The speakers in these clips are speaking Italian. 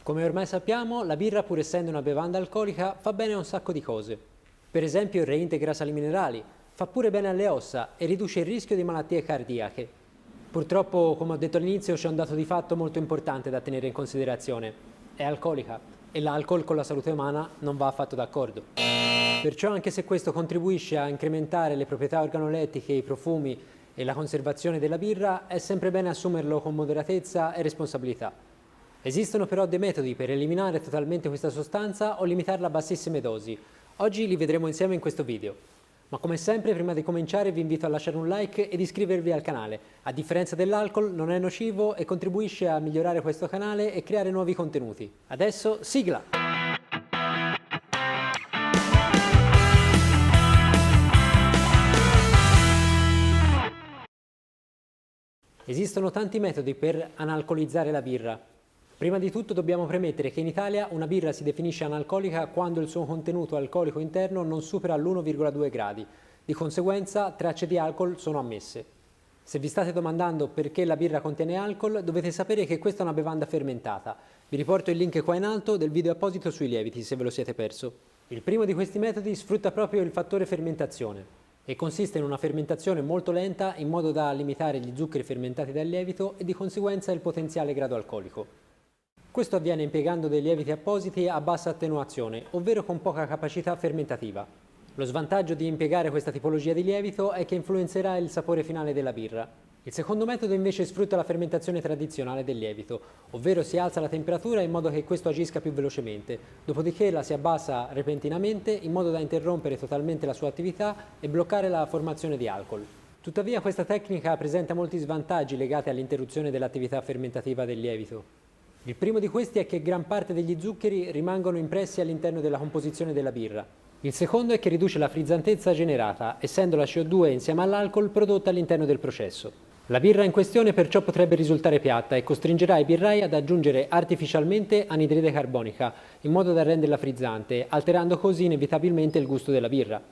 Come ormai sappiamo, la birra, pur essendo una bevanda alcolica, fa bene a un sacco di cose. Per esempio reintegra sali minerali, fa pure bene alle ossa e riduce il rischio di malattie cardiache. Purtroppo, come ho detto all'inizio, c'è un dato di fatto molto importante da tenere in considerazione. È alcolica e l'alcol con la salute umana non va affatto d'accordo. Perciò, anche se questo contribuisce a incrementare le proprietà organolettiche, i profumi e la conservazione della birra, è sempre bene assumerlo con moderatezza e responsabilità. Esistono però dei metodi per eliminare totalmente questa sostanza o limitarla a bassissime dosi. Oggi li vedremo insieme in questo video. Ma come sempre, prima di cominciare vi invito a lasciare un like ed iscrivervi al canale. A differenza dell'alcol, non è nocivo e contribuisce a migliorare questo canale e creare nuovi contenuti. Adesso, sigla! Esistono tanti metodi per analcolizzare la birra. Prima di tutto dobbiamo premettere che in Italia una birra si definisce analcolica quando il suo contenuto alcolico interno non supera l'1,2 gradi. Di conseguenza, tracce di alcol sono ammesse. Se vi state domandando perché la birra contiene alcol, dovete sapere che questa è una bevanda fermentata. Vi riporto il link qua in alto del video apposito sui lieviti, se ve lo siete perso. Il primo di questi metodi sfrutta proprio il fattore fermentazione e consiste in una fermentazione molto lenta in modo da limitare gli zuccheri fermentati dal lievito e di conseguenza il potenziale grado alcolico. Questo avviene impiegando dei lieviti appositi a bassa attenuazione, ovvero con poca capacità fermentativa. Lo svantaggio di impiegare questa tipologia di lievito è che influenzerà il sapore finale della birra. Il secondo metodo invece sfrutta la fermentazione tradizionale del lievito, ovvero si alza la temperatura in modo che questo agisca più velocemente, dopodiché la si abbassa repentinamente in modo da interrompere totalmente la sua attività e bloccare la formazione di alcol. Tuttavia questa tecnica presenta molti svantaggi legati all'interruzione dell'attività fermentativa del lievito. Il primo di questi è che gran parte degli zuccheri rimangono impressi all'interno della composizione della birra. Il secondo è che riduce la frizzantezza generata, essendo la CO2 insieme all'alcol prodotta all'interno del processo. La birra in questione perciò potrebbe risultare piatta e costringerà i birrai ad aggiungere artificialmente anidride carbonica in modo da renderla frizzante, alterando così inevitabilmente il gusto della birra.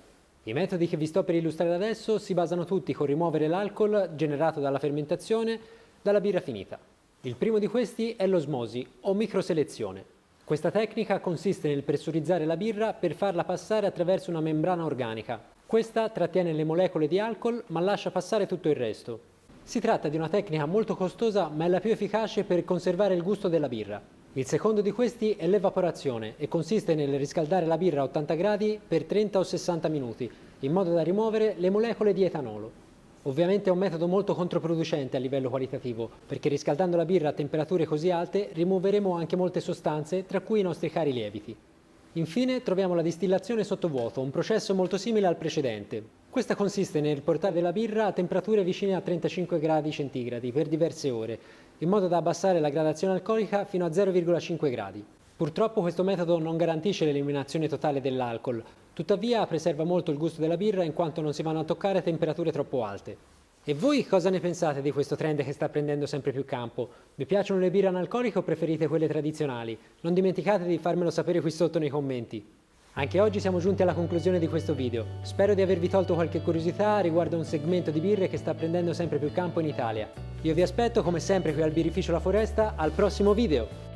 I metodi che vi sto per illustrare adesso si basano tutti con rimuovere l'alcol generato dalla fermentazione dalla birra finita. Il primo di questi è l'osmosi o microselezione. Questa tecnica consiste nel pressurizzare la birra per farla passare attraverso una membrana organica. Questa trattiene le molecole di alcol ma lascia passare tutto il resto. Si tratta di una tecnica molto costosa ma è la più efficace per conservare il gusto della birra. Il secondo di questi è l'evaporazione e consiste nel riscaldare la birra a 80 gradi per 30 o 60 minuti in modo da rimuovere le molecole di etanolo. Ovviamente è un metodo molto controproducente a livello qualitativo, perché riscaldando la birra a temperature così alte rimuoveremo anche molte sostanze, tra cui i nostri cari lieviti. Infine troviamo la distillazione sottovuoto, un processo molto simile al precedente. Questa consiste nel portare la birra a temperature vicine a 35 gradi centigradi per diverse ore, in modo da abbassare la gradazione alcolica fino a 0,5 gradi. Purtroppo questo metodo non garantisce l'eliminazione totale dell'alcol, tuttavia preserva molto il gusto della birra in quanto non si vanno a toccare temperature troppo alte. E voi cosa ne pensate di questo trend che sta prendendo sempre più campo? Vi piacciono le birre analcoliche o preferite quelle tradizionali? Non dimenticate di farmelo sapere qui sotto nei commenti. Anche oggi siamo giunti alla conclusione di questo video. Spero di avervi tolto qualche curiosità riguardo un segmento di birre che sta prendendo sempre più campo in Italia. Io vi aspetto come sempre qui al birrificio La Foresta al prossimo video!